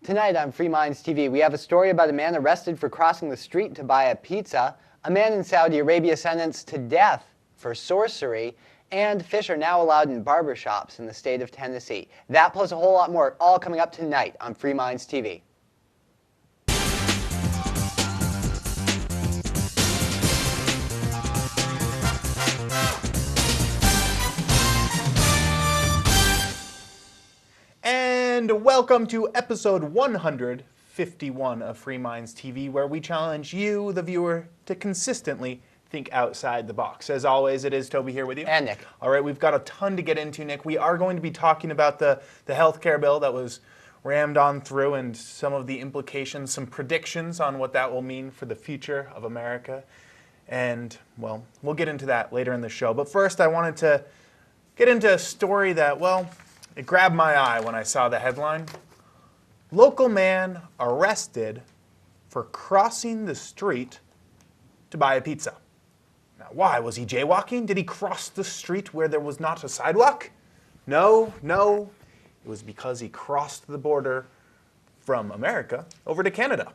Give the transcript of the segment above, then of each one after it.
Tonight on Free Minds TV, we have a story about a man arrested for crossing the street to buy a pizza, a man in Saudi Arabia sentenced to death for sorcery, and fish are now allowed in barber shops in the state of Tennessee. That plus a whole lot more, all coming up tonight on Free Minds TV. And welcome to episode 151 of Free Minds TV, where we challenge you, the viewer, to consistently think outside the box. As always, it is Toby here with you. And Nick. All right, we've got a ton to get into, Nick. We are going to be talking about the healthcare bill that was rammed on through and some of the implications, some predictions on what that will mean for the future of America. And, well, we'll get into that later in the show. But first, I wanted to get into a story that, well, it grabbed my eye when I saw the headline. Local man arrested for crossing the street to buy a pizza. Now, why? Was he jaywalking? Did he cross the street where there was not a sidewalk? No. It was because he crossed the border from America over to Canada.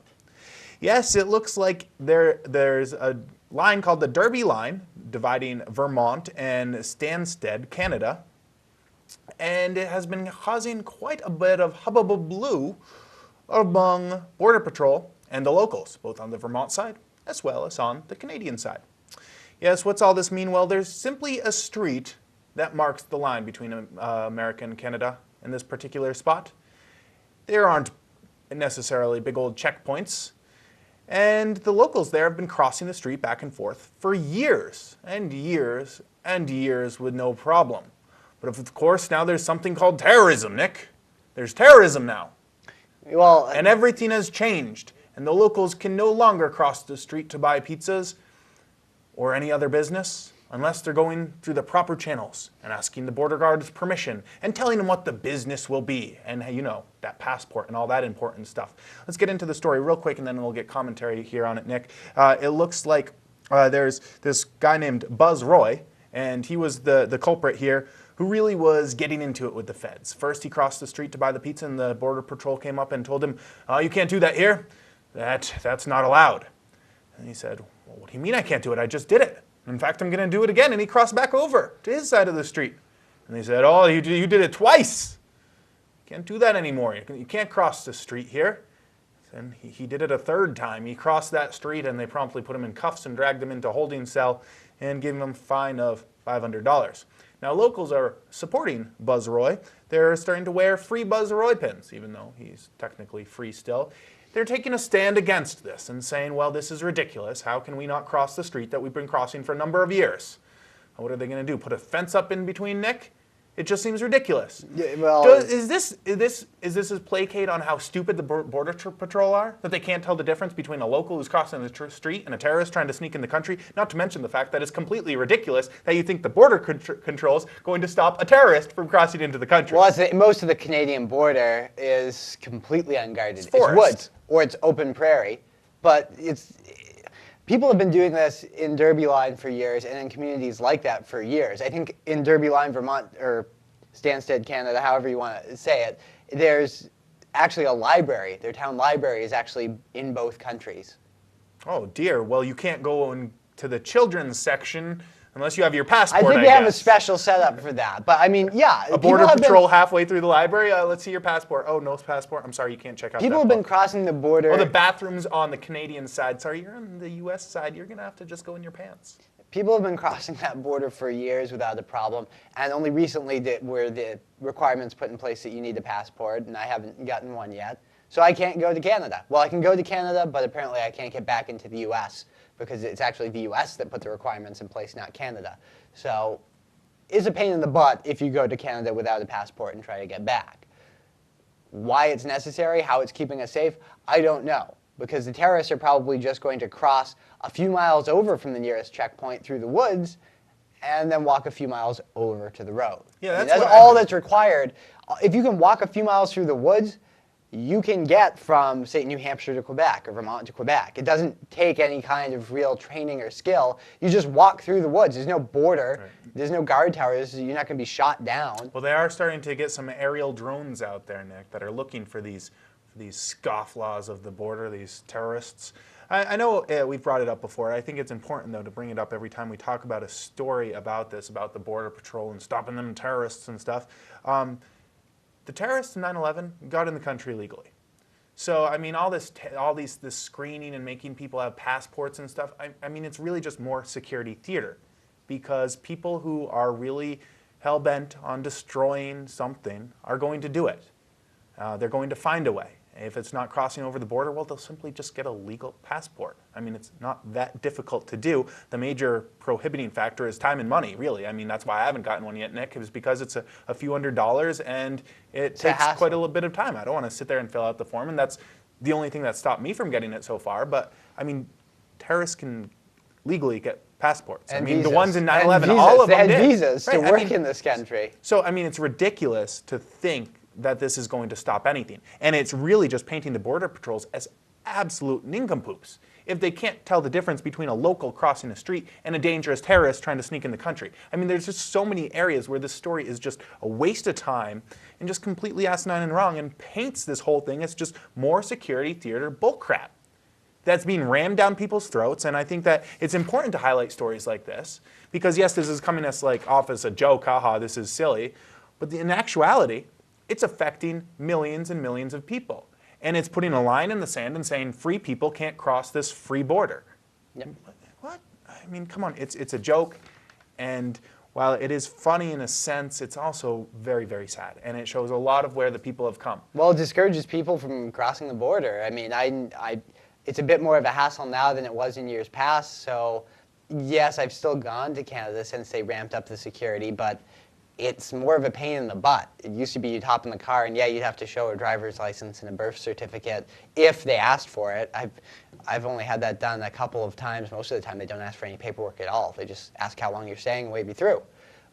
Yes, it looks like there's a line called the Derby Line dividing Vermont and Stansted, Canada. And it has been causing quite a bit of hullabaloo among Border Patrol and the locals, both on the Vermont side as well as on the Canadian side. Yes, what's all this mean? Well, there's simply a street that marks the line between America and Canada in this particular spot. There aren't necessarily big old checkpoints, and the locals there have been crossing the street back and forth for years and years and years with no problem. But of course, now there's something called terrorism, Nick. There's terrorism now. Well, and everything has changed. And the locals can no longer cross the street to buy pizzas or any other business unless they're going through the proper channels and asking the border guards permission and telling them what the business will be and, you know, that passport and all that important stuff. Let's get into the story real quick and then we'll get commentary here on it, Nick. It looks like there's this guy named Buzz Roy, and he was the culprit here, who really was getting into it with the feds. First, he crossed the street to buy the pizza, and the Border Patrol came up and told him, you can't do that here. That's not allowed. And he said, well, what do you mean I can't do it? I just did it. In fact, I'm going to do it again. And he crossed back over to his side of the street. And they said, oh, you did it twice. You can't do that anymore. You can't cross the street here. And he did it a third time. He crossed that street, and they promptly put him in cuffs and dragged him into a holding cell and gave him a fine of $500. Now, locals are supporting Buzz Roy. They're starting to wear free Buzz Roy pins, even though he's technically free still. They're taking a stand against this and saying, well, this is ridiculous. How can we not cross the street that we've been crossing for a number of years? What are they going to do, put a fence up in between, Nick? It just seems ridiculous. Yeah, well, is this a placate on how stupid the Border Patrol are? That they can't tell the difference between a local who's crossing the street and a terrorist trying to sneak in the country? Not to mention the fact that it's completely ridiculous that you think the Border Control's going to stop a terrorist from crossing into the country. Well, most of the Canadian border is completely unguarded. It's forest. Woods, or it's open prairie. But people have been doing this in Derby Line for years and in communities like that for years. I think in Derby Line, Vermont, or Stansted, Canada, however you want to say it, there's actually a library. Their town library is actually in both countries. Oh dear, well you can't go into the children's section unless you have your passport, I think they have a special setup for that. But I mean, yeah. A Border Patrol halfway through the library, let's see your passport. Oh, no passport, I'm sorry, you can't check out that People have been crossing the border. Oh, the bathroom's on the Canadian side. Sorry, you're on the US side, you're gonna have to just go in your pants. People have been crossing that border for years without a problem, and only recently were the requirements put in place that you need a passport, and I haven't gotten one yet. So I can't go to Canada. Well, I can go to Canada, but apparently I can't get back into the US because it's actually the US that put the requirements in place, not Canada. So it's a pain in the butt if you go to Canada without a passport and try to get back. Why it's necessary, how it's keeping us safe, I don't know. Because the terrorists are probably just going to cross a few miles over from the nearest checkpoint through the woods and then walk a few miles over to the road. Yeah, that's all that's required. If you can walk a few miles through the woods, you can get from, say, New Hampshire to Quebec or Vermont to Quebec. It doesn't take any kind of real training or skill. You just walk through the woods. There's no border. Right. There's no guard towers. You're not going to be shot down. Well, they are starting to get some aerial drones out there, Nick, that are looking for these these scofflaws of the border, these terrorists. I know we've brought it up before. I think it's important, though, to bring it up every time we talk about a story about this, about the Border Patrol and stopping them terrorists and stuff. The terrorists in 9/11 got in the country legally. So, I mean, this screening and making people have passports and stuff, I mean, it's really just more security theater, because people who are really hell-bent on destroying something are going to do it. They're going to find a way. If it's not crossing over the border, well, they'll simply just get a legal passport. I mean, it's not that difficult to do. The major prohibiting factor is time and money, really. I mean, that's why I haven't gotten one yet, Nick, is because it's a few $100s and it takes quite a little bit of time. I don't want to sit there and fill out the form, and that's the only thing that stopped me from getting it so far. But, I mean, terrorists can legally get passports. And I mean, visas. the ones in 9/11, and all of them did. did. They had visas to Right, work in this country. So, I mean, it's ridiculous to think that this is going to stop anything. And it's really just painting the Border Patrols as absolute nincompoops if they can't tell the difference between a local crossing a street and a dangerous terrorist trying to sneak in the country. I mean, there's just so many areas where this story is just a waste of time and just completely asinine and wrong, and paints this whole thing as just more security theater bullcrap that's being rammed down people's throats. And I think that it's important to highlight stories like this because, yes, this is coming as off as a joke, haha, this is silly, but in actuality, it's affecting millions and millions of people. And it's putting a line in the sand and saying free people can't cross this free border. Yep. What? I mean, come on, it's a joke. And while it is funny in a sense, it's also very, very sad. And it shows a lot of where the people have come. Well, it discourages people from crossing the border. I mean, it's a bit more of a hassle now than it was in years past. So, yes, I've still gone to Canada since they ramped up the security, but it's more of a pain in the butt. It used to be you'd hop in the car and, yeah, you'd have to show a driver's license and a birth certificate if they asked for it. I've only had that done a couple of times. Most of the time they don't ask for any paperwork at all. They just ask how long you're staying and wave you through.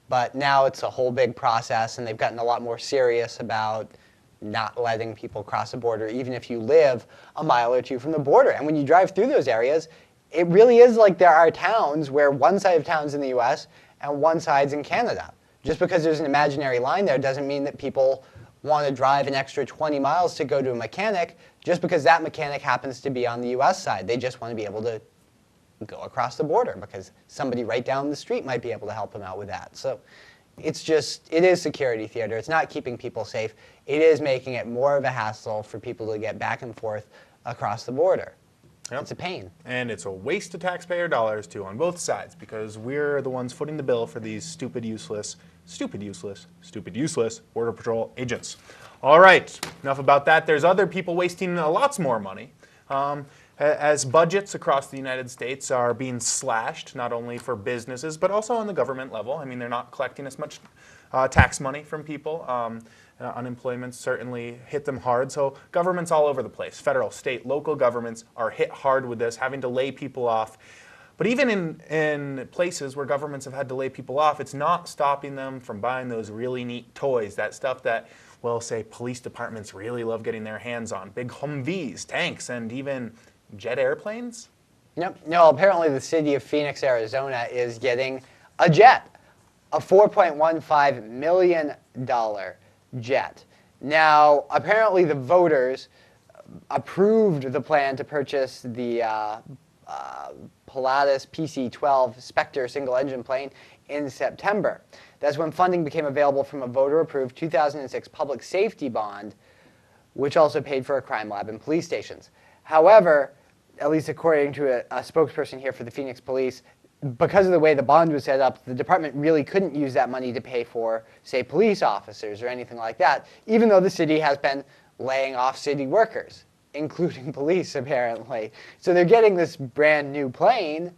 But now it's a whole big process, and they've gotten a lot more serious about not letting people cross the border, even if you live a mile or two from the border. And when you drive through those areas, it really is like there are towns where one side of town's in the US and one side's in Canada. Just because there's an imaginary line there doesn't mean that people want to drive an extra 20 miles to go to a mechanic just because that mechanic happens to be on the US side. They just want to be able to go across the border because somebody right down the street might be able to help them out with that. So it is security theater. It's not keeping people safe. It is making it more of a hassle for people to get back and forth across the border. Yep. It's a pain. And it's a waste of taxpayer dollars, too, on both sides, because we're the ones footing the bill for these stupid, useless Border Patrol agents. All right, enough about that. There's other people wasting lots more money. As budgets across the United States are being slashed, not only for businesses, but also on the government level. I mean, they're not collecting as much tax money from people. Unemployment certainly hit them hard. So governments all over the place, federal, state, local governments are hit hard with this, having to lay people off. But even in places where governments have had to lay people off, it's not stopping them from buying those really neat toys, that stuff that, well, say police departments really love getting their hands on. Big Humvees, tanks, and even jet airplanes. Yep. No, apparently the city of Phoenix, Arizona is getting a jet, a $4.15 million jet. Now, apparently the voters approved the plan to purchase the Pilatus PC-12 Spectre single-engine plane in September. That's when funding became available from a voter-approved 2006 public safety bond, which also paid for a crime lab and police stations. However, at least according to a spokesperson here for the Phoenix Police, because of the way the bond was set up, the department really couldn't use that money to pay for, say, police officers or anything like that, even though the city has been laying off city workers, including police, apparently. So they're getting this brand new plane,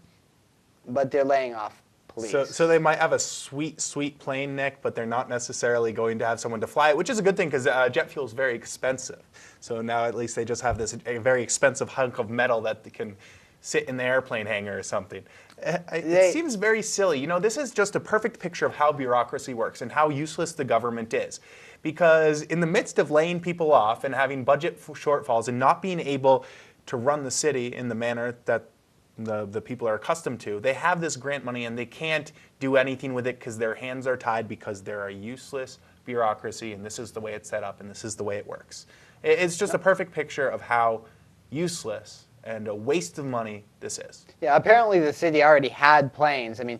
but they're laying off police. So they might have a sweet, sweet plane, Nick, but they're not necessarily going to have someone to fly it, which is a good thing because jet fuel is very expensive. So now at least they just have a very expensive hunk of metal that they can sit in the airplane hangar or something. It seems very silly. You know, this is just a perfect picture of how bureaucracy works and how useless the government is. Because in the midst of laying people off and having budget shortfalls and not being able to run the city in the manner that the people are accustomed to, they have this grant money and they can't do anything with it because their hands are tied because they're a useless bureaucracy and this is the way it's set up and this is the way it works. It's just a perfect picture of how useless and a waste of money this is. Yeah, apparently the city already had planes. I mean,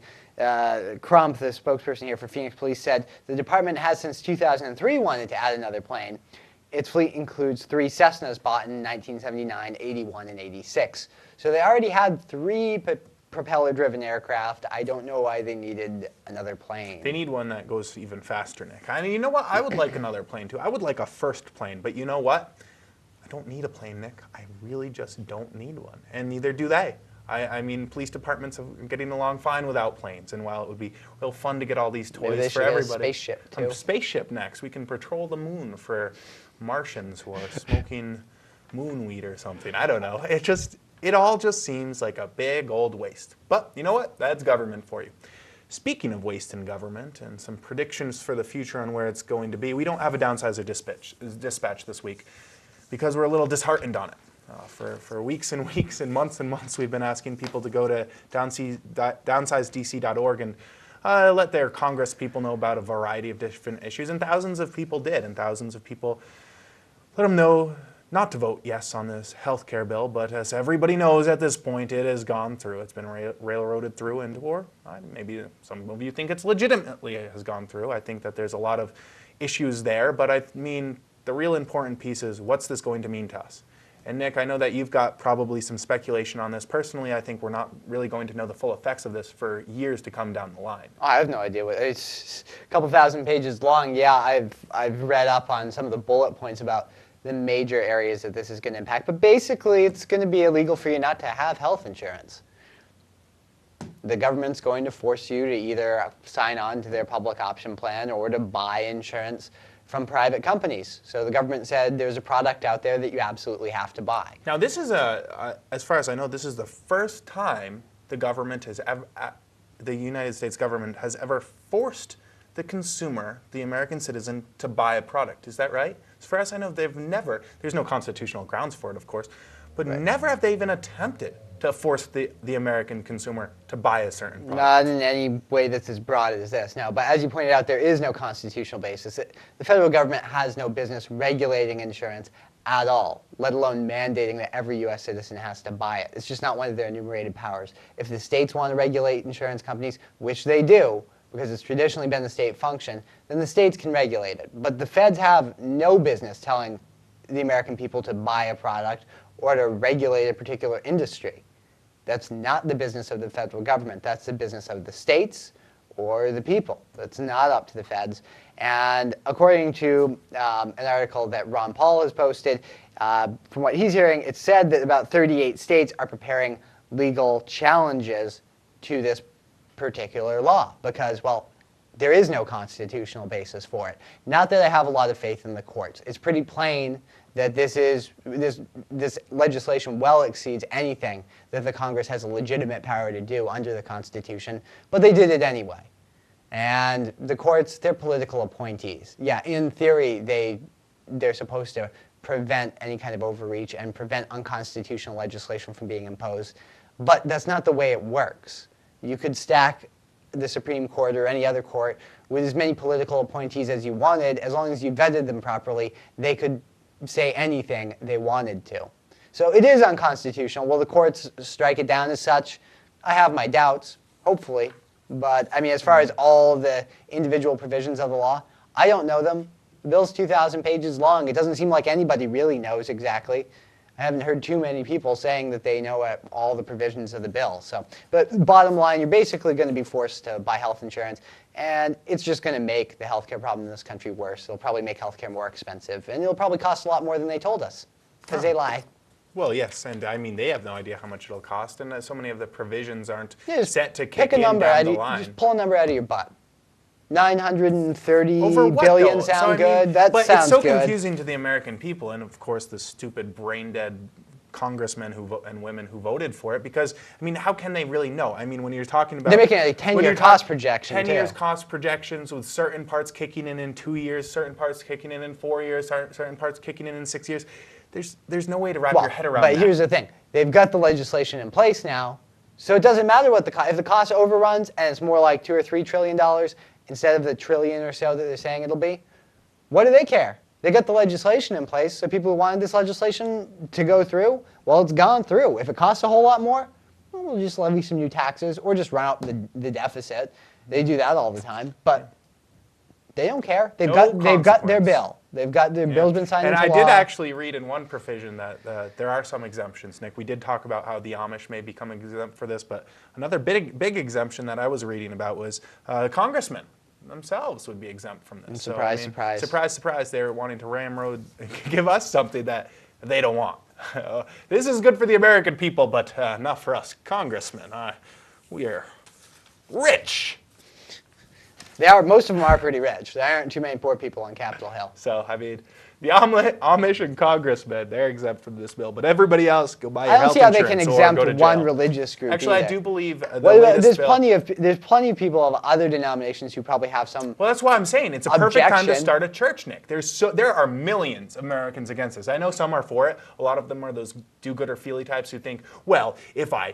Crump, the spokesperson here for Phoenix Police, said the department has since 2003 wanted to add another plane. Its fleet includes 3 Cessnas bought in 1979, 81, and 86. So they already had 3 propeller-driven aircraft. I don't know why they needed another plane. They need one that goes even faster, Nick. I mean, you know what? I would like another plane too. I would like a first plane, but you know what? I don't need a plane, Nick. I really just don't need one, and neither do they. I mean, police departments are getting along fine without planes, and while it would be real fun to get all these toys for everybody, a spaceship too. Spaceship next. We can patrol the moon for Martians who are smoking moon weed or something. I don't know. It all just seems like a big old waste. But you know what? That's government for you. Speaking of waste in government and some predictions for the future on where it's going to be, we don't have a downsizer dispatch this week because we're a little disheartened on it. For weeks and weeks and months, we've been asking people to go to downsizedc.org and let their Congress people know about a variety of different issues, and thousands of people did, and thousands of people let them know not to vote yes on this health care bill, but as everybody knows at this point, it has gone through. It's been railroaded through, or maybe some of you think it's legitimately has gone through. I think that there's a lot of issues there, but I mean, the real important piece is what's this going to mean to us? And Nick, I know that you've got probably some speculation on this. Personally, I think we're not really going to know the full effects of this for years to come down the line. I have no idea. It's a couple thousand pages long. Yeah, I've read up on some of the bullet points about the major areas that this is going to impact. But basically, it's going to be illegal for you not to have health insurance. The government's going to force you to either sign on to their public option plan or to buy insurance from private companies. So the government said there's a product out there that you absolutely have to buy. Now this is as far as I know, this is the first time the government has ever, the United States government has ever forced the consumer, the American citizen, to buy a product. Is that right? As far as I know, they've never, there's no constitutional grounds for it, of course, but right. Never have they even attempted to force the American consumer to buy a certain product. Not in any way that's as broad as this, no. But as you pointed out, there is no constitutional basis. The federal government has no business regulating insurance at all, let alone mandating that every U.S. citizen has to buy it. It's just not one of their enumerated powers. If the states want to regulate insurance companies, which they do, because it's traditionally been the state function, then the states can regulate it. But the feds have no business telling the American people to buy a product or to regulate a particular industry. That's not the business of the federal government. That's the business of the states or the people. That's not up to the feds. And according to an article that Ron Paul has posted, from what he's hearing, it's said that about 38 states are preparing legal challenges to this particular law because, well, there is no constitutional basis for it. Not that I have a lot of faith in the courts. It's pretty plain that this legislation well exceeds anything that the Congress has a legitimate power to do under the Constitution, but they did it anyway. And the courts, they're political appointees. Yeah, in theory, they're supposed to prevent any kind of overreach and prevent unconstitutional legislation from being imposed, but that's not the way it works. You could stack the Supreme Court or any other court with as many political appointees as you wanted. As long as you vetted them properly, they could say anything they wanted to. So it is unconstitutional. Will the courts strike it down as such? I have my doubts, hopefully. But I mean, as far as all the individual provisions of the law, I don't know them. The bill's 2,000 pages long. It doesn't seem like anybody really knows exactly. I haven't heard too many people saying that they know all the provisions of the bill. So, but bottom line, you're basically going to be forced to buy health insurance, and it's just going to make the healthcare problem in this country worse. It'll probably make healthcare more expensive, and it'll probably cost a lot more than they told us, because they lie. Well, yes, and I mean, they have no idea how much it'll cost, and so many of the provisions aren't just set to kick pick a number down the line. Just pull a number out of your butt. 930 Over what, billion though? sound So, I mean, good? That but sounds it's so good. confusing to the American people, and of course the stupid brain-dead congressmen and women who voted for it, because, I mean, how can they really know? I mean, when you're talking about... They're making a 10-year cost projection, 10 too. years cost projections with certain parts kicking in 2 years, certain parts kicking in 4 years, certain parts kicking in 6 years. There's no way to wrap your head around that. But here's the thing. They've got the legislation in place now, so it doesn't matter what if the cost overruns and it's more like $2 or $3 trillion instead of the trillion or so that they're saying it'll be, what do they care? They got the legislation in place, so people who wanted this legislation to go through, well, it's gone through. If it costs a whole lot more, well, we'll just levy some new taxes or just run up the deficit. They do that all the time, but they don't care. They've got their bill. They've got their bill's been signed into law. And I did actually read in one provision that there are some exemptions, Nick. We did talk about how the Amish may become exempt for this, but another big exemption that I was reading about was congressmen themselves would be exempt from this. Surprise, surprise. Surprise, surprise. They're wanting to ramrod, give us something that they don't want. This is good for the American people, but not for us congressmen. We are rich. Most of them are pretty rich. There aren't too many poor people on Capitol Hill. So, I mean, the Amish and congressmen, they're exempt from this bill. But everybody else, go buy your health insurance or go to jail. I don't see how they can exempt one religious group Actually, either. I do believe there's plenty of people of other denominations who probably have some Well, that's why I'm saying it's a perfect time to start a church, Nick. There are millions of Americans against this. I know some are for it. A lot of them are those do-gooder-feely types who think, well, if I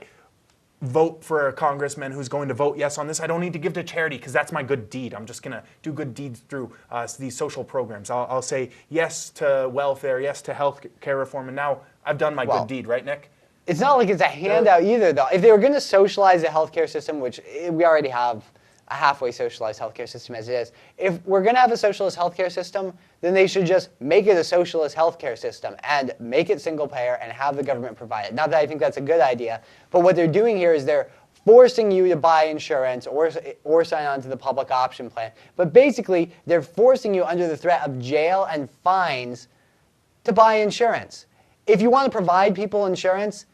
vote for a congressman who's going to vote yes on this, I don't need to give to charity because that's my good deed. I'm just going to do good deeds through these social programs. I'll say yes to welfare, yes to health care reform, and now I've done my good deed, right, Nick? It's not like it's a handout either, though. If they were going to socialize the healthcare system, which we already have a halfway socialized healthcare system as it is, if we're going to have a socialist healthcare system, then they should just make it a socialist healthcare system and make it single payer and have the government provide it. Not that I think that's a good idea, but what they're doing here is they're forcing you to buy insurance or sign on to the public option plan. But basically, they're forcing you under the threat of jail and fines to buy insurance. If you want to provide people insurance,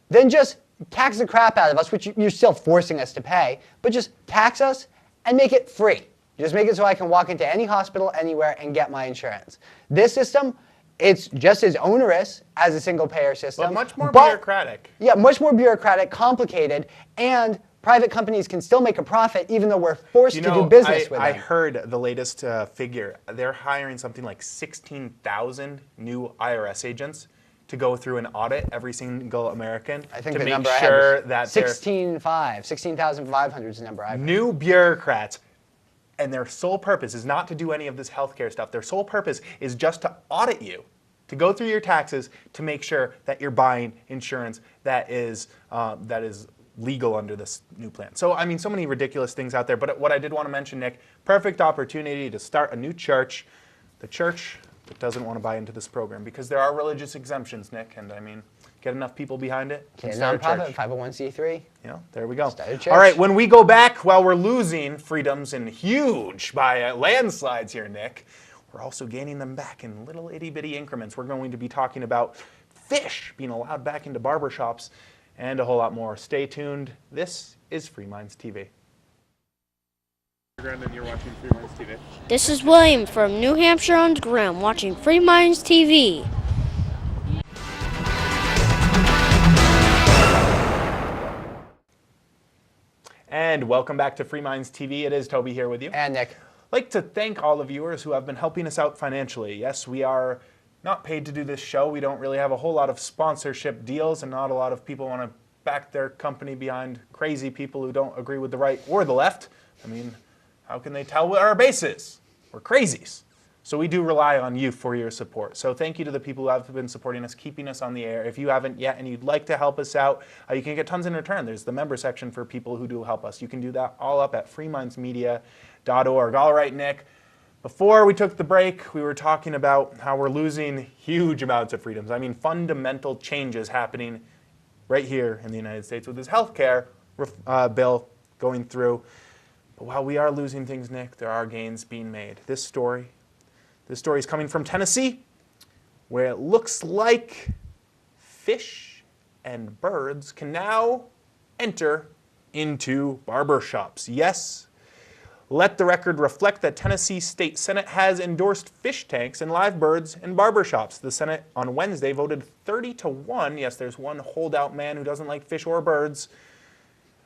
then just tax the crap out of us, which you're still forcing us to pay, but just tax us and make it free. Just make it so I can walk into any hospital anywhere and get my insurance. This system, it's just as onerous as a single-payer system. But much more bureaucratic. Yeah, much more bureaucratic, complicated, and private companies can still make a profit even though we're forced to do business with them. I heard the latest figure. They're hiring something like 16,000 new IRS agents to go through and audit every single American to make sure that 16,500 is the number I have. New bureaucrats, and their sole purpose is not to do any of this healthcare stuff. Their sole purpose is just to audit you, to go through your taxes, to make sure that you're buying insurance that is legal under this new plan. So, I mean, so many ridiculous things out there. But what I did want to mention, Nick, perfect opportunity to start a new church. The church that doesn't want to buy into this program because there are religious exemptions, Nick, and I mean, get enough people behind it. Nonprofit, 501c3. Yeah, there we go. Start a church. All right, when we go back, while we're losing freedoms in huge by landslides here, Nick, we're also gaining them back in little itty bitty increments. We're going to be talking about fish being allowed back into barbershops and a whole lot more. Stay tuned. This is Free Minds TV. And you're watching Free Minds TV. This is William from New Hampshire Underground watching Free Minds TV. And welcome back to Free Minds TV. It is Toby here with you. And Nick. I'd like to thank all the viewers who have been helping us out financially. Yes, we are not paid to do this show. We don't really have a whole lot of sponsorship deals, and not a lot of people want to back their company behind crazy people who don't agree with the right or the left. I mean, how can they tell what our base is? We're crazies. So we do rely on you for your support. So thank you to the people who have been supporting us, keeping us on the air. If you haven't yet and you'd like to help us out, you can get tons in return. There's the member section for people who do help us. You can do that all up at freemindsmedia.org. All right, Nick. Before we took the break, we were talking about how we're losing huge amounts of freedoms. I mean, fundamental changes happening right here in the United States with this health care bill going through. But while we are losing things, Nick, there are gains being made. This story is coming from Tennessee, where it looks like fish and birds can now enter into barbershops. Yes, let the record reflect that Tennessee State Senate has endorsed fish tanks and live birds in barbershops. The Senate on Wednesday voted 30-1. Yes, there's one holdout man who doesn't like fish or birds,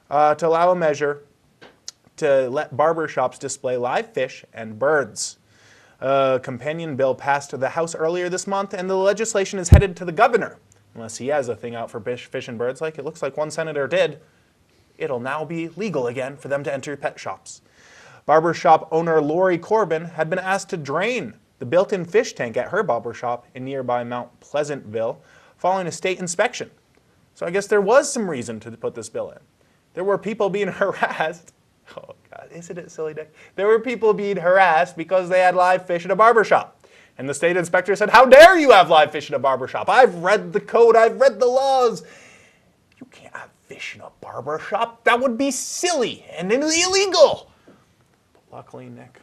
to allow a measure to let barbershops display live fish and birds. A companion bill passed the House earlier this month, and the legislation is headed to the governor. Unless he has a thing out for fish and birds, like it looks like one senator did, it'll now be legal again for them to enter pet shops. Barbershop owner Lori Corbin had been asked to drain the built-in fish tank at her barber shop in nearby Mount Pleasantville following a state inspection. So I guess there was some reason to put this bill in. There were people being harassed. Oh, God, isn't it silly, Nick? There were people being harassed because they had live fish at a barber shop. And the state inspector said, how dare you have live fish at a barber shop? I've read the code. I've read the laws. You can't have fish in a barber shop. That would be silly and illegal. But luckily, Nick,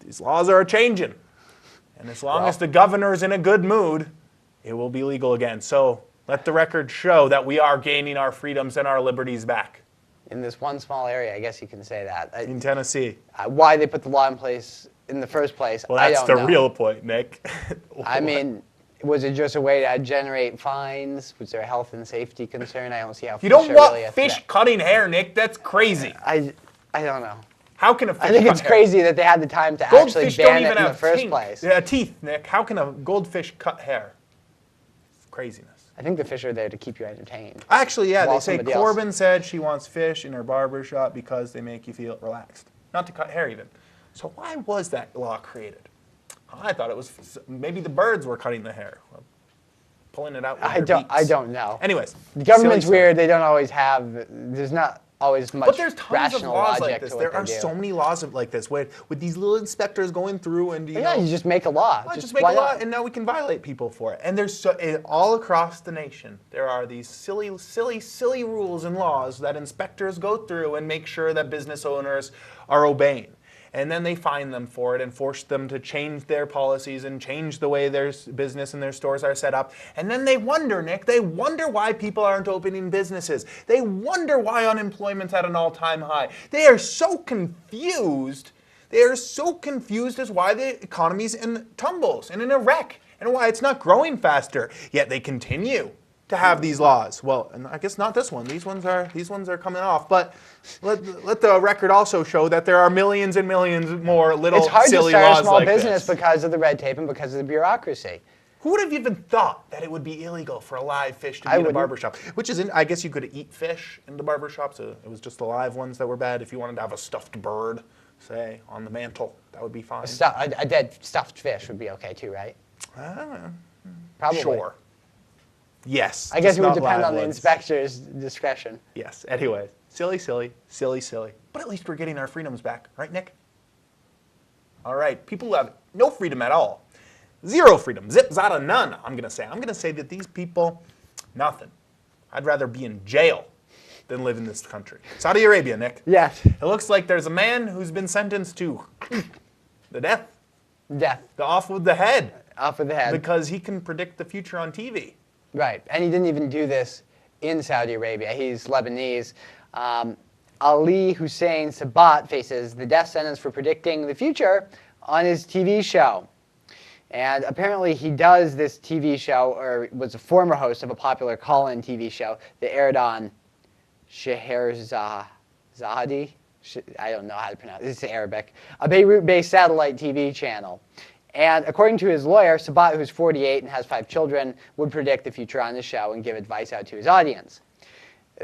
these laws are changing. And as long as the governor's in a good mood, it will be legal again. So let the record show that we are gaining our freedoms and our liberties back. In this one small area, I guess you can say that. In Tennessee. Why they put the law in place in the first place, well, I that's don't the know. real point, Nick. I mean, was it just a way to generate fines? Was there a health and safety concern? I don't see how. You don't fish are want really a fish threat. cutting hair, Nick. That's crazy. I don't know. How can a fish I think cut it's hair? crazy that they had the time to actually Goldfish don't ban even it in the have first place. teeth, Nick. How can a goldfish cut hair? It's craziness. I think the fish are there to keep you entertained. Actually, yeah, While they say somebody else- Corbin said she wants fish in her barber shop because they make you feel relaxed. Not to cut hair even. So why was that law created? I thought it was maybe the birds were cutting the hair. Pulling it out with their beaks. I don't know. Anyways. The government's silly weird. They don't always have. There's not always much But there's tons of rational laws logic like this. to what There they are do. so many laws like this with these little inspectors going through and you Yeah, know, you just make a law. well, just make a why law not? and now we can violate people for it. And there's all across the nation, there are these silly rules and laws that inspectors go through and make sure that business owners are obeying. And then they fine them for it and force them to change their policies and change the way their business and their stores are set up. And then they wonder, Nick, they wonder why people aren't opening businesses. They wonder why unemployment's at an all-time high. They are so confused. They are so confused as why the economy's in tumbles and in a wreck and why it's not growing faster. Yet they continue to have these laws. Well, and I guess not this one. These ones are coming off. But let the record also show that there are millions and millions more little It's hard to silly start laws a small like business this. because of the red tape and because of the bureaucracy. Who would have even thought that it would be illegal for a live fish to be I in a wouldn't. barbershop? Which is, I guess you could eat fish in the barbershop, so it was just the live ones that were bad. If you wanted to have a stuffed bird, say, on the mantle, that would be fine. A dead stuffed fish would be okay too, right? I don't know. Probably. Sure. Yes. I guess just it would not depend live on the ones. inspector's discretion. Yes. Anyway, silly. But at least we're getting our freedoms back, right, Nick? All right. People who have no freedom at all. Zero freedom. Zip, zada, none, I'm going to say. I'm going to say that these people, nothing. I'd rather be in jail than live in this country. Saudi Arabia, Nick. Yes. It looks like there's a man who's been sentenced to the death, Death. the off with the head, Off with the head. because he can predict the future on TV. Right. And he didn't even do this in Saudi Arabia. He's Lebanese. Ali Hussein Sabat faces the death sentence for predicting the future on his TV show. And apparently he does this TV show, or was a former host of a popular call-in TV show that aired on Scheherazade. I don't know how to pronounce it. It's Arabic. A Beirut-based satellite TV channel. And according to his lawyer, Sabat, who's 48 and has 5 children, would predict the future on the show and give advice out to his audience.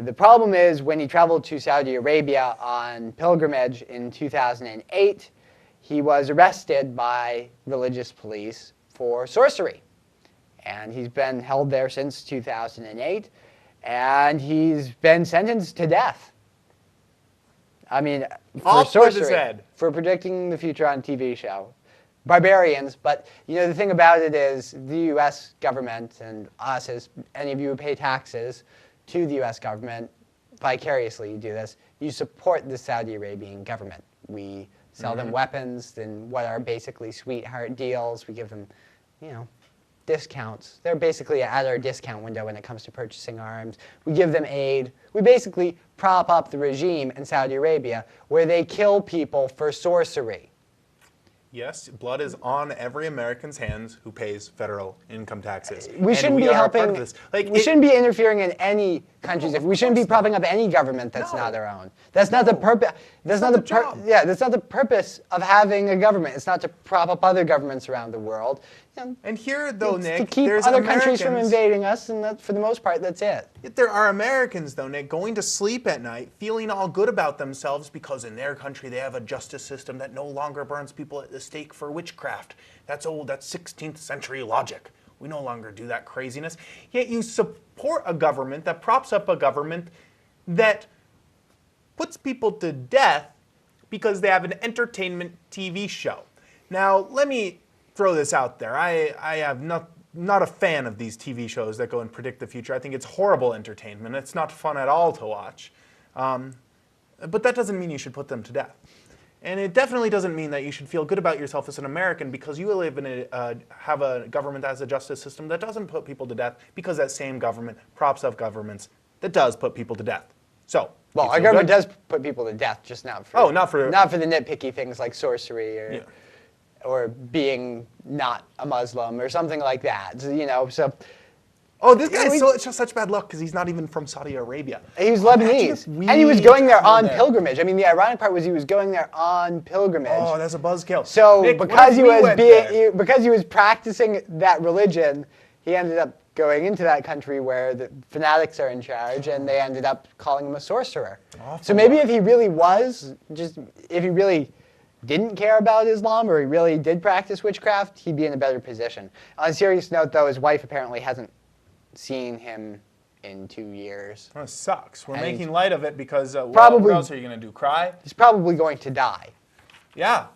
The problem is when he traveled to Saudi Arabia on pilgrimage in 2008, he was arrested by religious police for sorcery. And he's been held there since 2008, and he's been sentenced to death. I mean, for Off with his sorcery, head. for predicting the future on a TV show. Barbarians, but you know the thing about it is the U.S. government and us, as any of you who pay taxes to the U.S. government, vicariously you do this, you support the Saudi Arabian government. We sell them weapons and what are basically sweetheart deals. We give them, you know, discounts. They're basically at our discount window when it comes to purchasing arms. We give them aid. We basically prop up the regime in Saudi Arabia where they kill people for sorcery. Yes, blood is on every American's hands who pays federal income taxes. We And shouldn't be are a part helping. of this. Like, We shouldn't be interfering in any countries. No, We shouldn't be of course propping up any government that's No. not our own. That's not the purpose. That's not not the the job. Yeah, that's not the purpose of having a government. It's not to prop up other governments around the world. You know, And here, though, it's Nick, to keep there's other countries from Americans- invading us, and that, for the most part, that's it. Yet there are Americans, though, Nick, going to sleep at night feeling all good about themselves because in their country they have a justice system that no longer burns people at the the stake for witchcraft. That's old, that's 16th century logic. We no longer do that craziness. Yet you support a government that props up a government that puts people to death because they have an entertainment TV show. Now, let me throw this out there. I am not a fan of these TV shows that go and predict the future. I think it's horrible entertainment. It's not fun at all to watch. But that doesn't mean you should put them to death. And it definitely doesn't mean that you should feel good about yourself as an American because you live in have a government that has a justice system that doesn't put people to death because that same government props up governments that does put people to death. So, well, our government does put people to death, just not for not for the nitpicky things like sorcery or being not a Muslim or something like that. So. Oh, this guy is just such bad luck because he's not even from Saudi Arabia. He was Lebanese, and he was going there on pilgrimage. I mean, the ironic part was he was going there on pilgrimage. Oh, that's a buzzkill. So Nick, because he was practicing that religion, he ended up going into that country where the fanatics are in charge, and they ended up calling him a sorcerer. So maybe if he really if he really didn't care about Islam or he really did practice witchcraft, he'd be in a better position. On a serious note, though, his wife apparently hasn't seen him in 2 years. That sucks. We're making light of it because what else are you going to do? Cry? He's probably going to die. Yeah.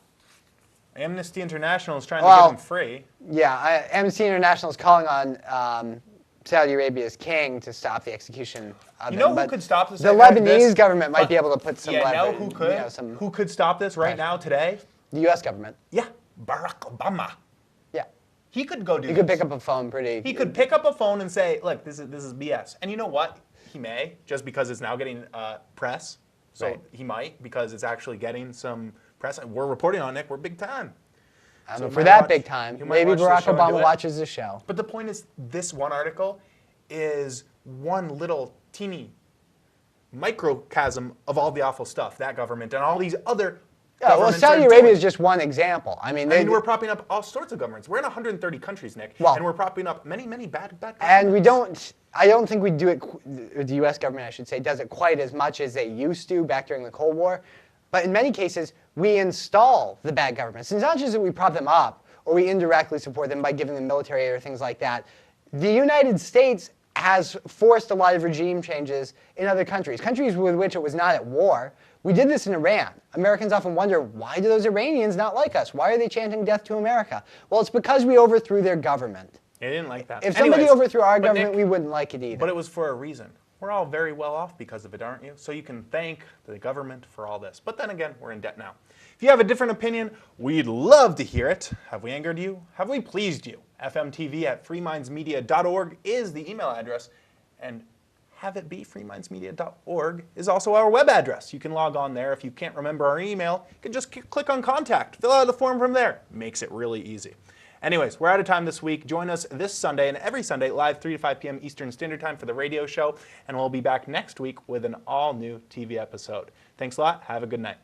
Amnesty International is trying to get him free. Yeah, Amnesty International is calling on Saudi Arabia's king to stop the execution of him. You know who could stop this? The Lebanese government might be able to put some leverage. Yeah, who could? Who could stop this right now, today? The U.S. government. Yeah, Barack Obama. He could go do this. He could pick up a phone He could pick up a phone and say, look, this is BS. And you know what? He may, just because it's now getting press. So he might, because it's actually getting some press. We're reporting on it. We're big time. So for that big time, maybe Barack Obama watches the show. But the point is, this one article is one little teeny microcosm of all the awful stuff, that government and all these other well, Saudi Arabia is just one example. I mean, we're propping up all sorts of governments. We're in 130 countries, Nick, and we're propping up many, many bad governments. And I don't think we do it, the U.S. government, I should say, does it quite as much as they used to back during the Cold War. But in many cases, we install the bad governments. It's not just that we prop them up or we indirectly support them by giving them military aid or things like that. The United States has forced a lot of regime changes in other countries with which it was not at war. We did this in Iran. Americans often wonder, why do those Iranians not like us? Why are they chanting death to America? Well, it's because we overthrew their government. They didn't like that. If somebody overthrew our government, Nick, we wouldn't like it either. But it was for a reason. We're all very well off because of it, aren't you? So you can thank the government for all this. But then again, we're in debt now. If you have a different opinion, we'd love to hear it. Have we angered you? Have we pleased you? fmtv@freemindsmedia.org is the email address. And have it be freemindsmedia.org is also our web address. You can log on there. If you can't remember our email, you can just click on contact. Fill out the form from there. Makes it really easy. Anyways, we're out of time this week. Join us this Sunday and every Sunday live 3 to 5 p.m. Eastern Standard Time for the radio show. And we'll be back next week with an all-new TV episode. Thanks a lot. Have a good night.